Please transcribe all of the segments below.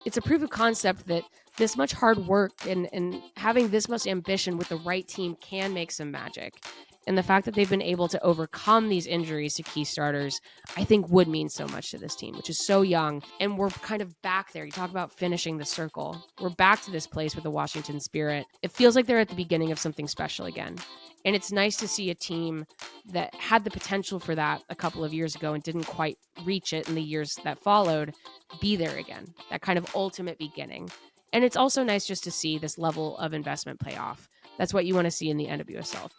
It's a proof of concept that this much hard work and having this much ambition with the right team can make some magic. And the fact that they've been able to overcome these injuries to key starters, I think would mean so much to this team, which is so young. And we're kind of back there. You talk about finishing the circle. We're back to this place with the Washington Spirit. It feels like they're at the beginning of something special again. And it's nice to see a team that had the potential for that a couple of years ago and didn't quite reach it in the years that followed be there again, that kind of ultimate beginning. And it's also nice just to see this level of investment pay off. That's what you want to see in the NWSL.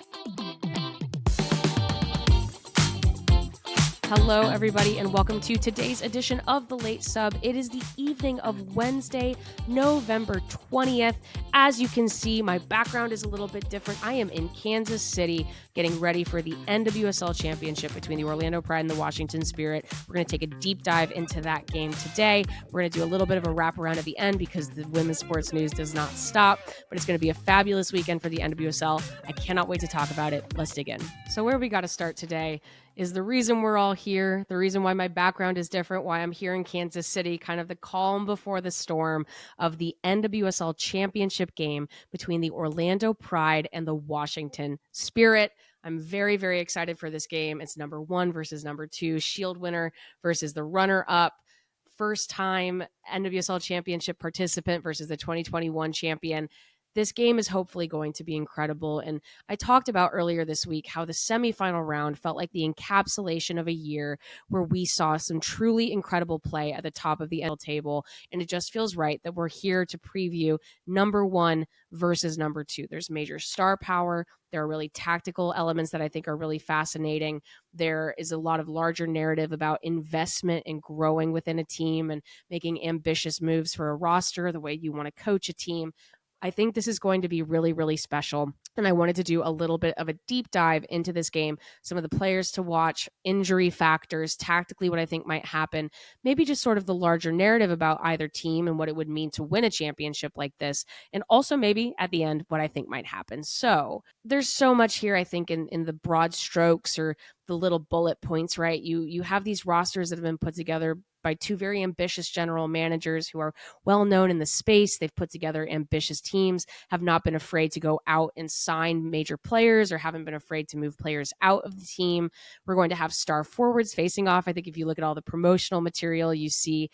Hello, everybody, and welcome to today's edition of The Late Sub. It is the evening of Wednesday, November 20th. As you can see, my background is a little bit different. I am in Kansas City getting ready for the NWSL Championship between the Orlando Pride and the Washington Spirit. We're going to take a deep dive into that game today. We're going to do a little bit of a wraparound at the end because the women's sports news does not stop, but it's going to be a fabulous weekend for the NWSL. I cannot wait to talk about it. Let's dig in. So where we got to start today is the reason we're all here, the reason why my background is different, why I'm here in Kansas City, kind of the calm before the storm of the NWSL championship game between the Orlando Pride and the Washington Spirit. I'm very, very excited for this game. It's number 1 versus number 2, Shield winner versus the runner-up, first time NWSL championship participant versus the 2021 champion. This game is hopefully going to be incredible. And I talked about earlier this week how the semifinal round felt like the encapsulation of a year where we saw some truly incredible play at the top of the NL table. And it just feels right that we're here to preview number 1 versus number 2. There's major star power. There are really tactical elements that I think are really fascinating. There is a lot of larger narrative about investment and growing within a team and making ambitious moves for a roster, the way you want to coach a team. I think this is going to be really, really special. And I wanted to do a little bit of a deep dive into this game, some of the players to watch, injury factors, tactically what I think might happen, maybe just sort of the larger narrative about either team and what it would mean to win a championship like this, and also maybe at the end what I think might happen. So there's so much here, I think, in the broad strokes or the little bullet points, right? You have these rosters that have been put together by 2 very ambitious general managers who are well known in the space. They've put together ambitious teams, have not been afraid to go out and sign major players or haven't been afraid to move players out of the team. We're going to have star forwards facing off. I think if you look at all the promotional material, you see,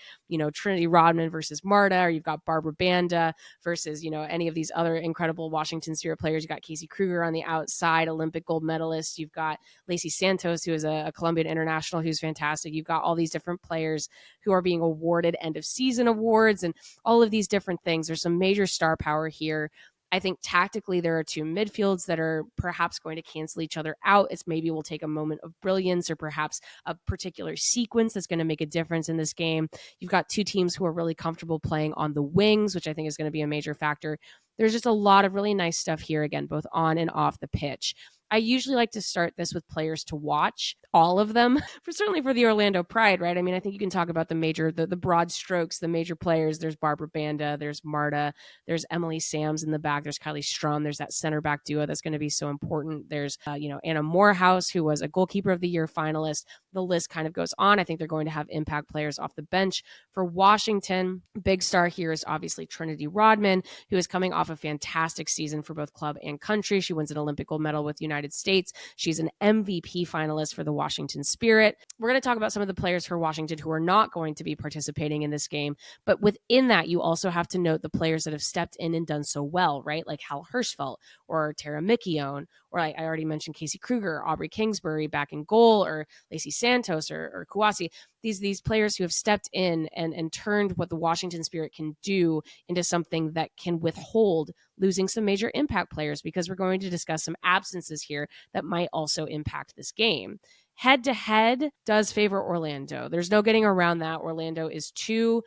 Trinity Rodman versus Marta, or you've got Barbara Banda versus, any of these other incredible Washington Spirit players. You've got Casey Kruger on the outside, Olympic gold medalist. You've got Lacey Santos, who is a Colombian international, who's fantastic. You've got all these different players who are being awarded end of season awards and all of these different things. There's some major star power here. I think tactically there are 2 midfields that are perhaps going to cancel each other out. It's maybe we'll take a moment of brilliance or perhaps a particular sequence that's going to make a difference in this game. You've got 2 teams who are really comfortable playing on the wings, which I think is going to be a major factor. There's just a lot of really nice stuff here, again, both on and off the pitch. I usually like to start this with players to watch, all of them, certainly for the Orlando Pride, right? I mean, I think you can talk about the broad strokes, the major players. There's Barbara Banda, there's Marta, there's Emily Sams in the back, there's Kylie Strum, there's that center back duo that's going to be so important. There's, Anna Morehouse, who was a goalkeeper of the year finalist. The list kind of goes on. I think they're going to have impact players off the bench. For Washington, big star here is obviously Trinity Rodman, who is coming off a fantastic season for both club and country. She wins an Olympic gold medal with the United States. She's an MVP finalist for the Washington Spirit. We're going to talk about some of the players for Washington who are not going to be participating in this game. But within that, you also have to note the players that have stepped in and done so well, right? Like Hal Hirschfeld or Tara Mickione, or I already mentioned Casey Kruger, Aubrey Kingsbury back in goal, or Lacey Santos or Kouassi. These players who have stepped in and turned what the Washington Spirit can do into something that can withhold losing some major impact players, because we're going to discuss some absences here that might also impact this game. Head-to-head does favor Orlando. There's no getting around that. Orlando is 2-0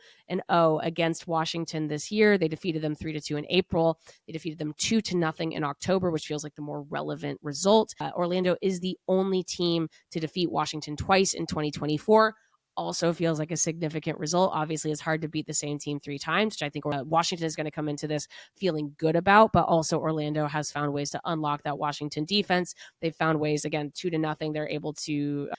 against Washington this year. They defeated them 3-2 in April. They defeated them 2-0 in October, which feels like the more relevant result. Orlando is the only team to defeat Washington twice in 2024. Also feels like a significant result. Obviously, it's hard to beat the same team 3 times, which I think Washington is going to come into this feeling good about, but also Orlando has found ways to unlock that Washington defense. They've found ways, again, 2-0. They're able to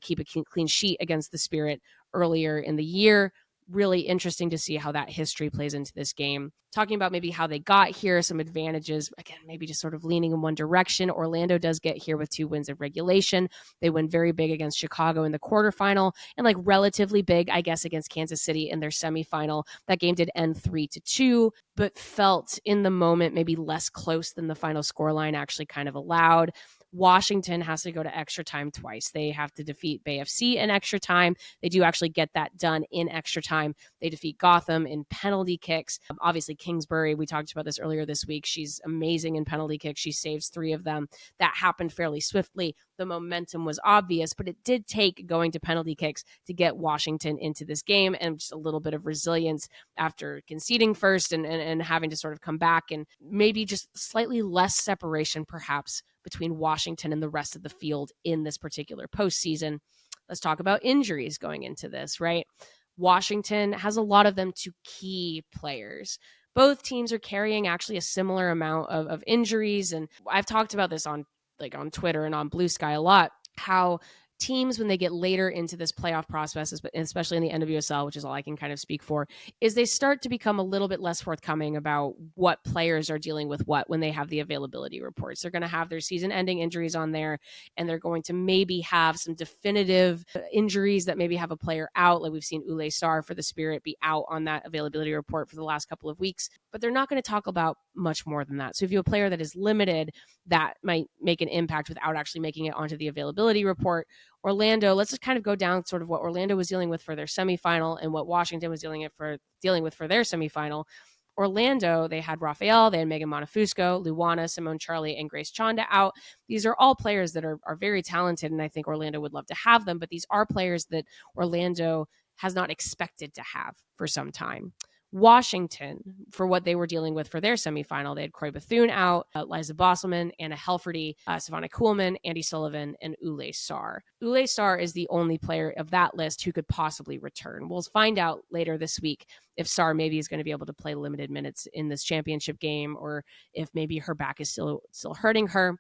keep a clean sheet against the Spirit earlier in the year. really interesting to see how that history plays into this game. Talking about maybe how they got here, some advantages, again, maybe just sort of leaning in one direction. Orlando does get here with 2 wins of regulation. They win very big against Chicago in the quarterfinal and like relatively big, I guess, against Kansas City in their semifinal. That game did end 3-2, but felt in the moment maybe less close than the final scoreline actually kind of allowed. Washington has to go to extra time twice. They have to defeat Bay FC in extra time. They do actually get that done in extra time. They defeat Gotham in penalty kicks. Obviously, Kingsbury, we talked about this earlier this week. She's amazing in penalty kicks. She saves 3 of them. That happened fairly swiftly. The momentum was obvious, but it did take going to penalty kicks to get Washington into this game, and just a little bit of resilience after conceding first and having to sort of come back, and maybe just slightly less separation perhaps between Washington and the rest of the field in this particular postseason. Let's talk about injuries going into this, right? Washington has a lot of them to key players. Both teams are carrying actually a similar amount of injuries. And I've talked about this on Twitter and on Blue Sky a lot, how teams, when they get later into this playoff process, especially in the NWSL, which is all I can kind of speak for, is they start to become a little bit less forthcoming about what players are dealing with what when they have the availability reports. They're going to have their season-ending injuries on there, and they're going to maybe have some definitive injuries that maybe have a player out. Like we've seen Ule Sar for the Spirit be out on that availability report for the last couple of weeks, but they're not going to talk about much more than that. So if you have a player that is limited, that might make an impact without actually making it onto the availability report. Orlando, let's just kind of go down sort of what Orlando was dealing with for their semifinal and what Washington was dealing with for their semifinal. Orlando, they had Rafael, they had Megan Monefusco, Luana, Simone Charlie, and Grace Chanda out. These are all players that are very talented, and I think Orlando would love to have them, but these are players that Orlando has not expected to have for some time. Washington, for what they were dealing with for their semifinal, they had Croy Bethune out, Liza Bosselman, Anna Helferty, Savannah Kuhlman, Andy Sullivan, and Ule Sar. Ule Sar is the only player of that list who could possibly return. We'll find out later this week if Sar maybe is going to be able to play limited minutes in this championship game, or if maybe her back is still hurting her.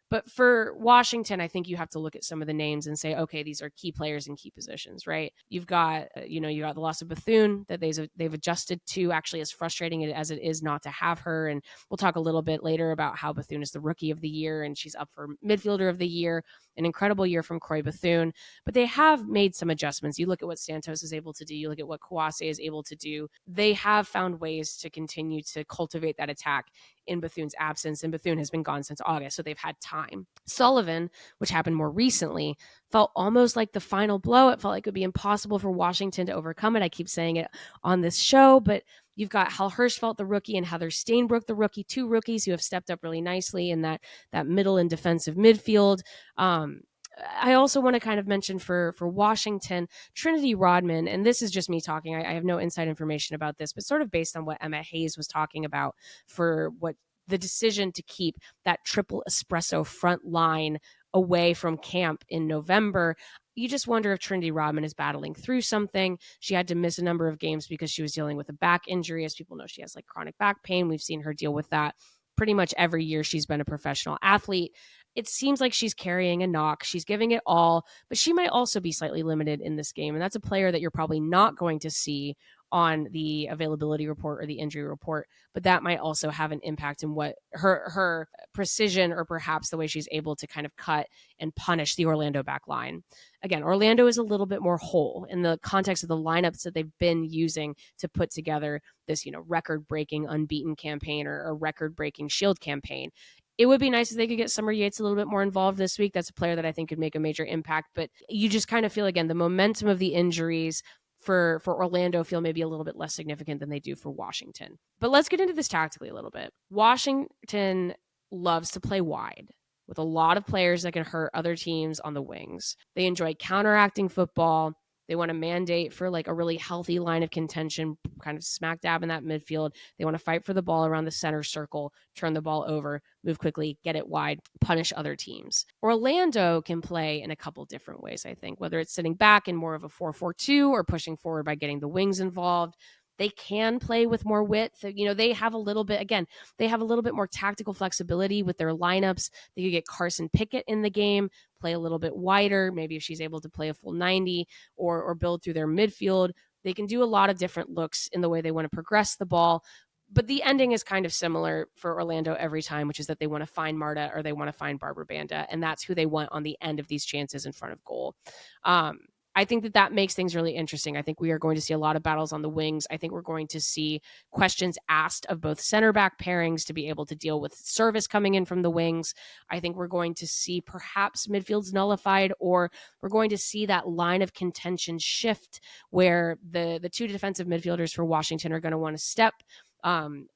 But for Washington, I think you have to look at some of the names and say, okay, these are key players in key positions, right? You've got, you got the loss of Bethune that they've adjusted to, actually, as frustrating as it is not to have her. And we'll talk a little bit later about how Bethune is the rookie of the year and she's up for midfielder of the year. An incredible year from Croy Bethune, but they have made some adjustments. You look at what Santos is able to do. You look at what Kouassi is able to do. They have found ways to continue to cultivate that attack in Bethune's absence, and Bethune has been gone since August, so they've had time. Sullivan, which happened more recently, felt almost like the final blow. It felt like it would be impossible for Washington to overcome it. I keep saying it on this show, but you've got Hal Hirschfeld, the rookie, and Heather Stainbrook, the rookie, 2 rookies who have stepped up really nicely in that middle and defensive midfield. I also want to kind of mention for Washington, Trinity Rodman, and this is just me talking. I have no inside information about this, but sort of based on what Emma Hayes was talking about for what the decision to keep that triple espresso front line away from camp in November. You just wonder if Trinity Rodman is battling through something. She had to miss a number of games because she was dealing with a back injury. As people know, she has like chronic back pain. We've seen her deal with that pretty much every year she's been a professional athlete. It seems like she's carrying a knock. She's giving it all, but she might also be slightly limited in this game. And that's a player that you're probably not going to see on the availability report or the injury report, but that might also have an impact in what her precision, or perhaps the way she's able to kind of cut and punish the Orlando back line. Again, Orlando is a little bit more whole in the context of the lineups that they've been using to put together this, record-breaking unbeaten campaign or a record-breaking Shield campaign. It would be nice if they could get Summer Yates a little bit more involved this week. That's a player that I think could make a major impact, but you just kind of feel, again, the momentum of the injuries for Orlando feel maybe a little bit less significant than they do for Washington. But let's get into this tactically a little bit. Washington loves to play wide with a lot of players that can hurt other teams on the wings. They enjoy counteracting football. They want to mandate for like a really healthy line of contention, kind of smack dab in that midfield. They want to fight for the ball around the center circle, turn the ball over, move quickly, get it wide, punish other teams. Orlando can play in a couple different ways, I think, whether it's sitting back in more of a 4-4-2 or pushing forward by getting the wings involved. They can play with more width. They have a little bit, again, they have a little bit more tactical flexibility with their lineups. They could get Carson Pickett in the game, play a little bit wider, maybe if she's able to play a full 90 or build through their midfield. They can do a lot of different looks in the way they want to progress the ball. But the ending is kind of similar for Orlando every time, which is that they want to find Marta or they want to find Barbara Banda, and that's who they want on the end of these chances in front of goal. I think that makes things really interesting. I think we are going to see a lot of battles on the wings. I think we're going to see questions asked of both center back pairings to be able to deal with service coming in from the wings. I think we're going to see perhaps midfields nullified, or we're going to see that line of contention shift where the two defensive midfielders for Washington are going to want to step.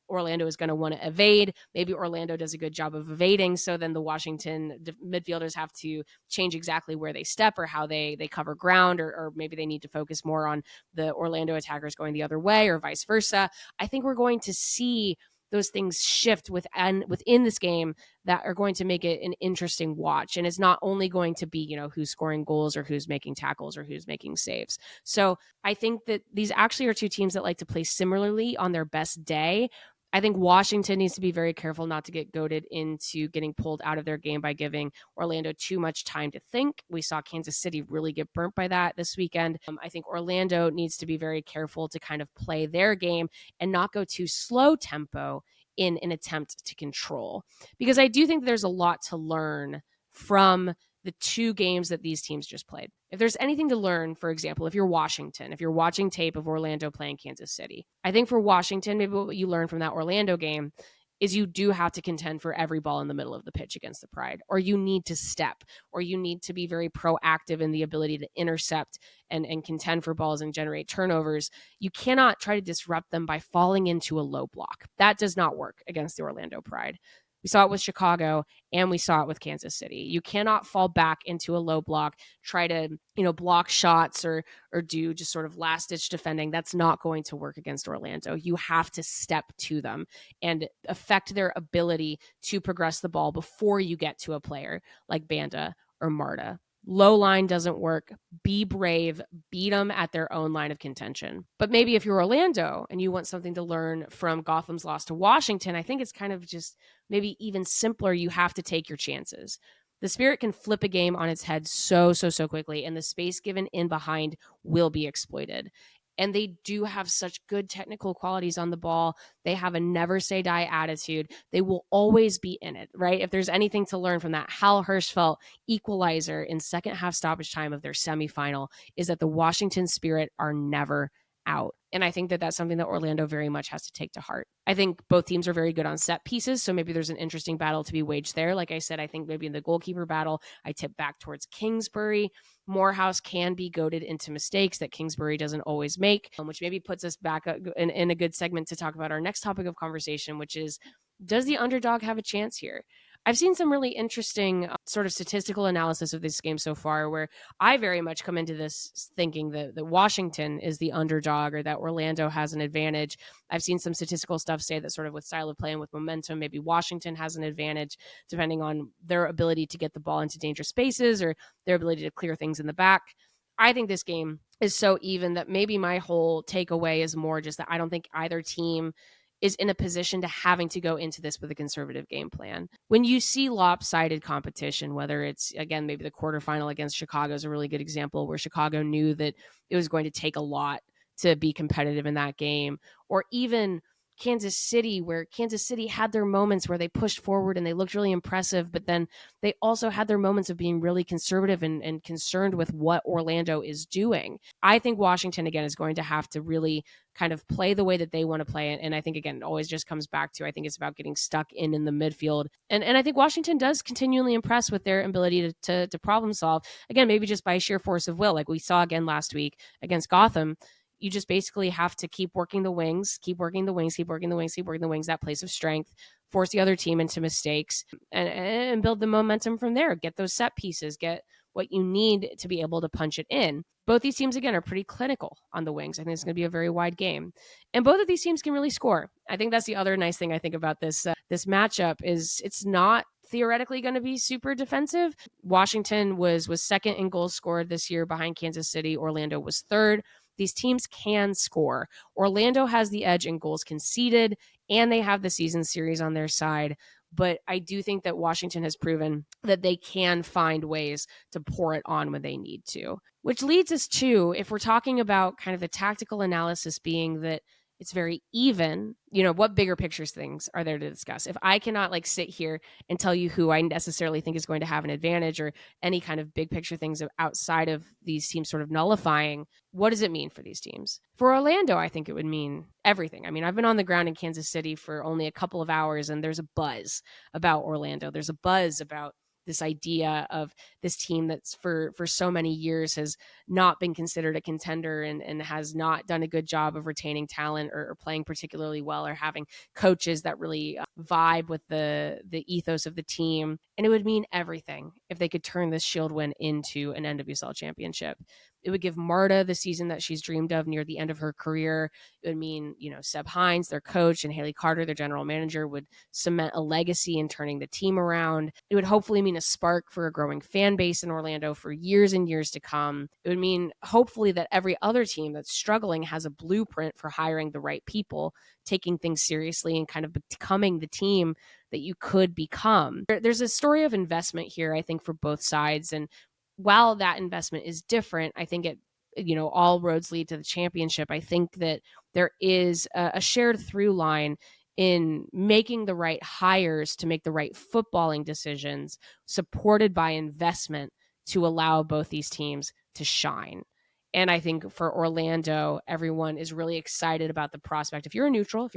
Orlando is going to want to evade. Maybe Orlando does a good job of evading, so then the Washington midfielders have to change exactly where they step or how they cover ground, or maybe they need to focus more on the Orlando attackers going the other way or vice versa. I think we're going to see those things shift within this game that are going to make it an interesting watch. And it's not only going to be, who's scoring goals or who's making tackles or who's making saves. So I think that these actually are two teams that like to play similarly on their best day. I think Washington needs to be very careful not to get goaded into getting pulled out of their game by giving Orlando too much time to think. We saw Kansas City really get burnt by that this weekend. I think Orlando needs to be very careful to kind of play their game and not go too slow tempo in an attempt to control. Because I do think there's a lot to learn from the two games that these teams just played. If there's anything to learn, for example, if you're Washington, if you're watching tape of Orlando playing Kansas City, I think for Washington, maybe what you learn from that Orlando game is you do have to contend for every ball in the middle of the pitch against the Pride, or you need to step, or you need to be very proactive in the ability to intercept and contend for balls and generate turnovers. You cannot try to disrupt them by falling into a low block. That does not work against the Orlando Pride. We saw it with Chicago and we saw it with Kansas City. You cannot fall back into a low block, try to, block shots or do just sort of last ditch defending. That's not going to work against Orlando. You have to step to them and affect their ability to progress the ball before you get to a player like Banda or Marta. Low line doesn't work. Be brave. Beat them at their own line of contention. But maybe if you're Orlando and you want something to learn from Gotham's loss to Washington, I think it's kind of just maybe even simpler. You have to take your chances. The Spirit can flip a game on its head so quickly, and the space given in behind will be exploited. And they do have such good technical qualities on the ball. They have a never say die attitude. They will always be in it, right? If there's anything to learn from that Hal Hirschfeld equalizer in second half stoppage time of their semifinal, is that the Washington Spirit are never out. And I think that that's something that Orlando very much has to take to heart. I think both teams are very good on set pieces, so maybe there's an interesting battle to be waged there. Like I said, I think maybe in the goalkeeper battle, I tip back towards Kingsbury. Morehouse can be goaded into mistakes that Kingsbury doesn't always make, which maybe puts us back in a good segment to talk about our next topic of conversation, which is, does the underdog have a chance here? I've seen some really interesting sort of statistical analysis of this game so far, where I very much come into this thinking that Washington is the underdog or that Orlando has an advantage. I've seen some statistical stuff say that sort of with style of play and with momentum, maybe Washington has an advantage depending on their ability to get the ball into dangerous spaces or their ability to clear things in the back. I think this game is so even that maybe my whole takeaway is more just that I don't think either team is in a position to having to go into this with a conservative game plan. When you see lopsided competition, whether it's, again, maybe the quarterfinal against Chicago is a really good example where Chicago knew that it was going to take a lot to be competitive in that game, or even Kansas City, where Kansas City had their moments where they pushed forward and they looked really impressive, but then they also had their moments of being really conservative and concerned with what Orlando is doing. I think Washington, again, is going to have to really kind of play the way that they want to play it. And I think, again, it always just comes back to, I think it's about getting stuck in the midfield. And I think Washington does continually impress with their ability to problem solve. Again, maybe just by sheer force of will, like we saw again last week against Gotham. You just basically have to keep working the wings, that place of strength, force the other team into mistakes, and build the momentum from there. Get those set pieces, get what you need to be able to punch it in. Both these teams, again, are pretty clinical on the wings. I think it's going to be a very wide game. And both of these teams can really score. I think that's the other nice thing I think about this matchup is it's not theoretically going to be super defensive. Washington was second in goals scored this year behind Kansas City. Orlando was third. These teams can score. Orlando has the edge in goals conceded, and they have the season series on their side. But I do think that Washington has proven that they can find ways to pour it on when they need to. Which leads us to, if we're talking about kind of the tactical analysis being that it's very even, what bigger pictures things are there to discuss? If I cannot sit here and tell you who I necessarily think is going to have an advantage or any kind of big picture things outside of these teams sort of nullifying, what does it mean for these teams? For Orlando, I think it would mean everything. I mean, I've been on the ground in Kansas City for only a couple of hours, and there's a buzz about Orlando. There's a buzz about this idea of this team that's for so many years has not been considered a contender and has not done a good job of retaining talent or playing particularly well or having coaches that really vibe with the ethos of the team. And it would mean everything if they could turn this Shield win into an NWSL championship. It would give Marta the season that she's dreamed of near the end of her career. It would mean, Seb Hines, their coach, and Haley Carter, their general manager, would cement a legacy in turning the team around. It would hopefully mean a spark for a growing fan base in Orlando for years and years to come. It would mean, hopefully, that every other team that's struggling has a blueprint for hiring the right people, taking things seriously, and kind of becoming the team that you could become. There's a story of investment here, I think, for both sides. And while that investment is different, I think all roads lead to the championship. I think that there is a shared through line in making the right hires to make the right footballing decisions, supported by investment to allow both these teams to shine. And I think for Orlando, everyone is really excited about the prospect, if you're a neutral,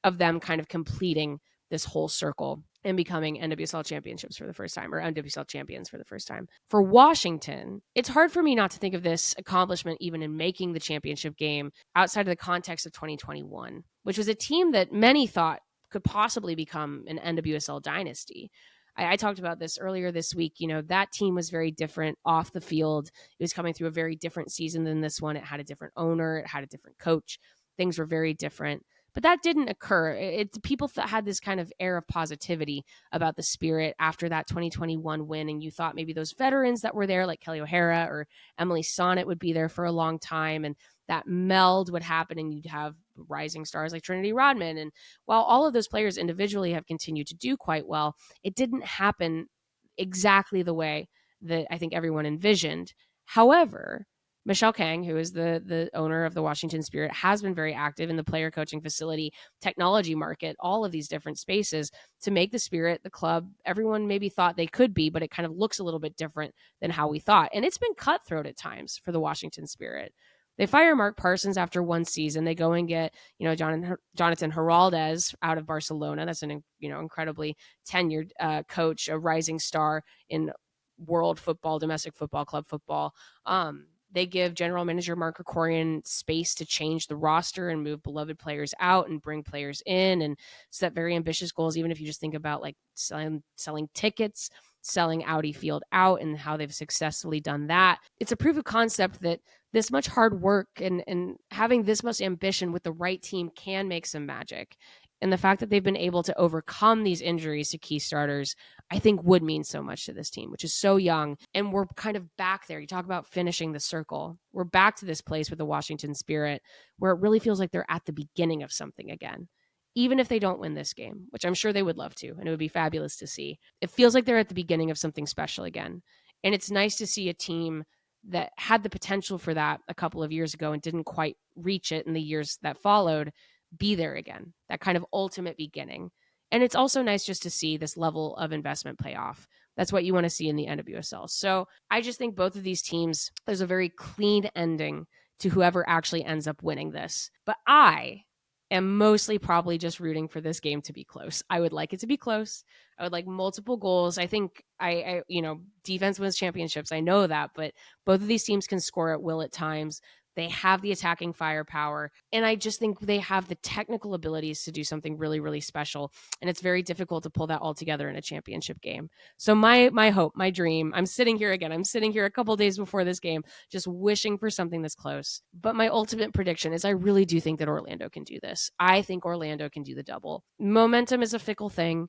of them kind of completing this whole circle and becoming NWSL championships for the first time, or NWSL champions for the first time. For Washington, it's hard for me not to think of this accomplishment even in making the championship game outside of the context of 2021, which was a team that many thought could possibly become an NWSL dynasty. I talked about this earlier this week. That team was very different off the field. It was coming through a very different season than this one. It had a different owner. It had a different coach. Things were very different. But that didn't occur. People had this kind of air of positivity about the Spirit after that 2021 win, and you thought maybe those veterans that were there, like Kelly O'Hara or Emily Sonnet, would be there for a long time, and that meld would happen, and you'd have rising stars like Trinity Rodman. And while all of those players individually have continued to do quite well, it didn't happen exactly the way that I think everyone envisioned. However, Michelle Kang, who is the owner of the Washington Spirit, has been very active in the player coaching facility, technology market, all of these different spaces to make the Spirit the club everyone maybe thought they could be, but it kind of looks a little bit different than how we thought. And it's been cutthroat at times for the Washington Spirit. They fire Mark Parsons after one season. They go and get, Jonathan Heraldez out of Barcelona. That's an, incredibly tenured coach, a rising star in world football, domestic football, club football. They give general manager Mark Krikorian space to change the roster and move beloved players out and bring players in and set very ambitious goals, even if you just think about like selling tickets, selling Audi Field out, and how they've successfully done that. It's a proof of concept that this much hard work and having this much ambition with the right team can make some magic. And the fact that they've been able to overcome these injuries to key starters, I think would mean so much to this team, which is so young. And we're kind of back there. You talk about finishing the circle. We're back to this place with the Washington Spirit where it really feels like they're at the beginning of something again. Even if they don't win this game, which I'm sure they would love to, and it would be fabulous to see. It feels like they're at the beginning of something special again. And it's nice to see a team that had the potential for that a couple of years ago and didn't quite reach it in the years that followed be there again, that kind of ultimate beginning. And it's also nice just to see this level of investment pay off. That's what you want to see in the NWSL. So I just think both of these teams, there's a very clean ending to whoever actually ends up winning this. But I am mostly probably just rooting for this game to be close. I would like it to be close. I would like multiple goals. I think I defense wins championships. I know that, but both of these teams can score at will at times. They have the attacking firepower, and I just think they have the technical abilities to do something really, really special. And it's very difficult to pull that all together in a championship game. So my hope, my dream, I'm sitting here a couple days before this game, just wishing for something this close. But my ultimate prediction is I really do think that Orlando can do this. I think Orlando can do the double. Momentum is a fickle thing.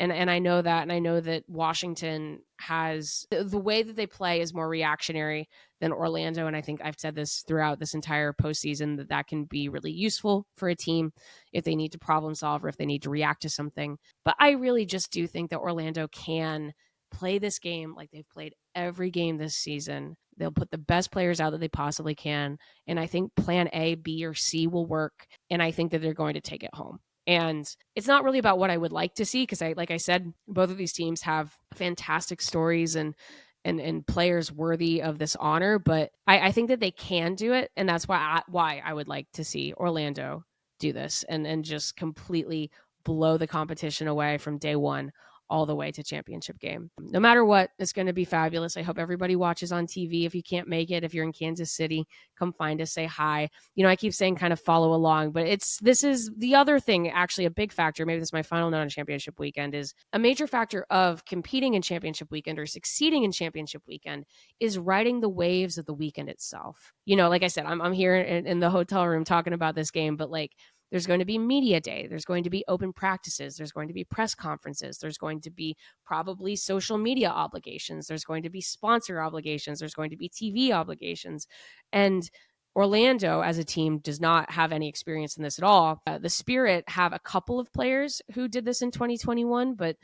And I know that, and I know that Washington has the way that they play is more reactionary than Orlando. And I think I've said this throughout this entire postseason that can be really useful for a team if they need to problem solve or if they need to react to something. But I really just do think that Orlando can play this game like they've played every game this season. They'll put the best players out that they possibly can. And I think plan A, B, or C will work. And I think that they're going to take it home. And it's not really about what I would like to see, because like I said, both of these teams have fantastic stories and players worthy of this honor. But I think that they can do it, and that's why I would like to see Orlando do this and just completely blow the competition away from day one all the way to championship game. No matter what, it's going to be fabulous. I hope everybody watches on TV. If you can't make it, if you're in Kansas City, come find us, say hi. I keep saying kind of follow along, but this is the other thing, actually a big factor. Maybe this is my final note on championship weekend. Is a major factor of competing in championship weekend or succeeding in championship weekend is riding the waves of the weekend itself. Like I said, I'm here in the hotel room talking about this game, but there's going to be media day. There's going to be open practices. There's going to be press conferences. There's going to be probably social media obligations. There's going to be sponsor obligations. There's going to be TV obligations. And Orlando as a team does not have any experience in this at all. The Spirit have a couple of players who did this in 2021, but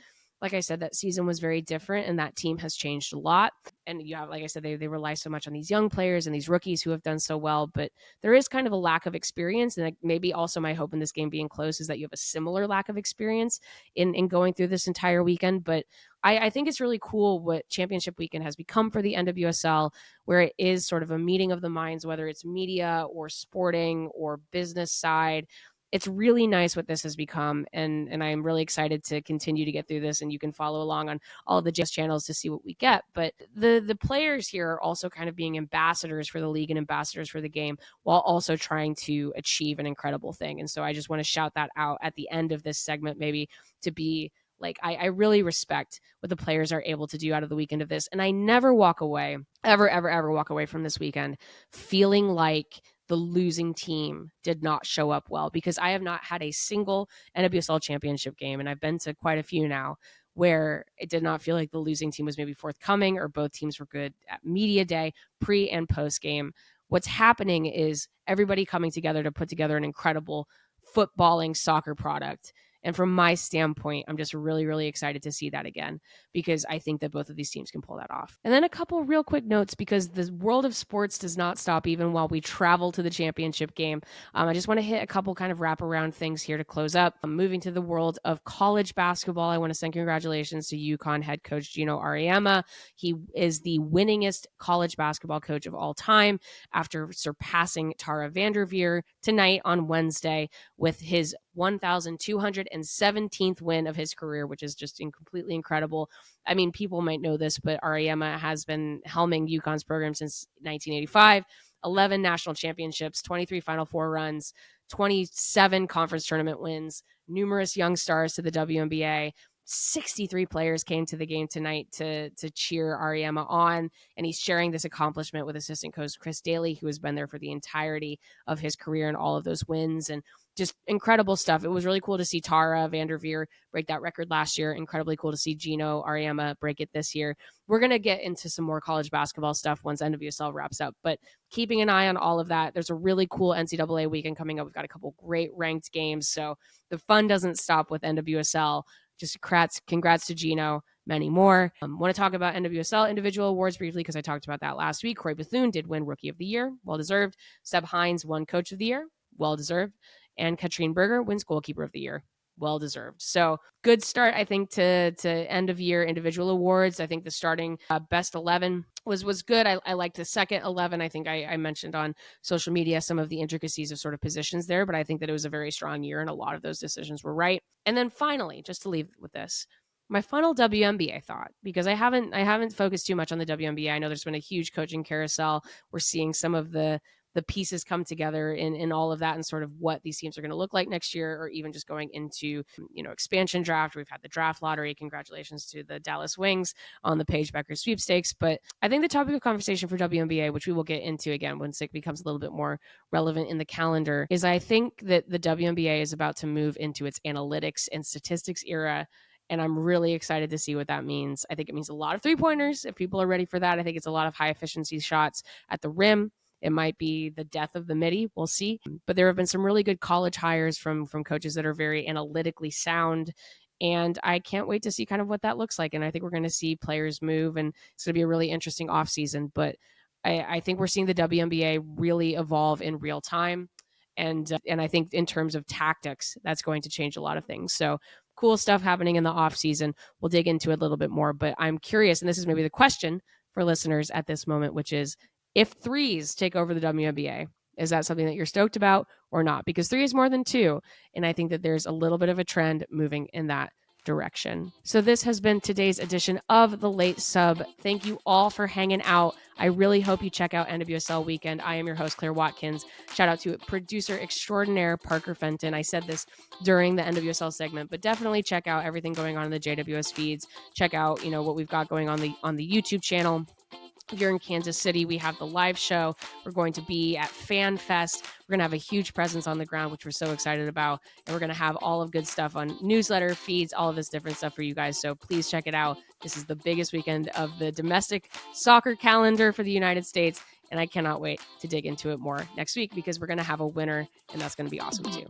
like I said, that season was very different and that team has changed a lot. And you have, like I said, they rely so much on these young players and these rookies who have done so well, but there is kind of a lack of experience. And maybe also my hope in this game being close is that you have a similar lack of experience in going through this entire weekend. But I think it's really cool what championship weekend has become for the NWSL, where it is sort of a meeting of the minds, whether it's media or sporting or business side. It's really nice what this has become, and I'm really excited to continue to get through this, and you can follow along on all the JS channels to see what we get. But the players here are also kind of being ambassadors for the league and ambassadors for the game while also trying to achieve an incredible thing. And so I just want to shout that out at the end of this segment, maybe to be like, I really respect what the players are able to do out of the weekend of this. And I never walk away, ever walk away from this weekend feeling like the losing team did not show up well, because I have not had a single NWSL championship game, and I've been to quite a few now, where it did not feel like the losing team was maybe forthcoming or both teams were good at media day, pre and post game. What's happening is everybody coming together to put together an incredible footballing soccer product. And from my standpoint, I'm just really, really excited to see that again, because I think that both of these teams can pull that off. And then a couple real quick notes, because the world of sports does not stop even while we travel to the championship game. I just want to hit a couple kind of wraparound things here to close up. Moving to the world of college basketball, I want to send congratulations to UConn head coach Gino Auriemma. He is the winningest college basketball coach of all time after surpassing Tara Vanderveer tonight on Wednesday with his 1,217th win of his career, which is just completely incredible. I mean, people might know this, but Auriemma has been helming UConn's program since 1985, 11 national championships, 23 Final Four runs, 27 conference tournament wins, numerous young stars to the WNBA. 63 players came to the game tonight to cheer Auriemma on, and he's sharing this accomplishment with assistant coach Chris Daly, who has been there for the entirety of his career and all of those wins, and just incredible stuff. It was really cool to see Tara Vanderveer break that record last year. Incredibly cool to see Gino Auriemma break it this year. We're going to get into some more college basketball stuff once NWSL wraps up, but keeping an eye on all of that. There's a really cool NCAA weekend coming up. We've got a couple great ranked games, so the fun doesn't stop with NWSL. Just congrats to Gino, many more. Want to talk about NWSL individual awards briefly, because I talked about that last week. Corey Bethune did win Rookie of the Year, well-deserved. Seb Hines won Coach of the Year, well-deserved. And Katrine Berger wins Goalkeeper of the Year, well-deserved. So good start, I think, to end-of-year individual awards. I think the starting best 11 was good. I liked the second 11. I think I mentioned on social media some of the intricacies of sort of positions there, but I think that it was a very strong year and a lot of those decisions were right. And then finally, just to leave with this, my final WNBA thought, because I haven't focused too much on the WNBA. I know there's been a huge coaching carousel. We're seeing some of the pieces come together in all of that and sort of what these teams are going to look like next year, or even just going into, expansion draft. We've had the draft lottery. Congratulations to the Dallas Wings on the Paige Becker sweepstakes. But I think the topic of conversation for WNBA, which we will get into again once it becomes a little bit more relevant in the calendar, is I think that the WNBA is about to move into its analytics and statistics era. And I'm really excited to see what that means. I think it means a lot of 3-pointers if people are ready for that. I think it's a lot of high efficiency shots at the rim. It might be the death of the midi. We'll see. But there have been some really good college hires from coaches that are very analytically sound. And I can't wait to see kind of what that looks like. And I think we're going to see players move, and it's going to be a really interesting offseason. But I think we're seeing the WNBA really evolve in real time. And I think in terms of tactics, that's going to change a lot of things. So cool stuff happening in the off season. We'll dig into it a little bit more, but I'm curious, and this is maybe the question for listeners at this moment, which is, if threes take over the WNBA, is that something that you're stoked about or not? Because 3 is more than 2, and I think that there's a little bit of a trend moving in that direction. So this has been today's edition of the Late Sub. Thank you all for hanging out. I really hope you check out NWSL Weekend. I am your host, Claire Watkins. Shout out to producer extraordinaire Parker Fenton. I said this during the NWSL segment, but definitely check out everything going on in the JWS feeds. Check out, what we've got going on the YouTube channel. If you're in Kansas City, we have the live show. We're going to be at Fan Fest. We're going to have a huge presence on the ground, which we're so excited about. And we're going to have all of good stuff on newsletter feeds, all of this different stuff for you guys. So please check it out. This is the biggest weekend of the domestic soccer calendar for the United States. And I cannot wait to dig into it more next week, because we're going to have a winner, and that's going to be awesome too.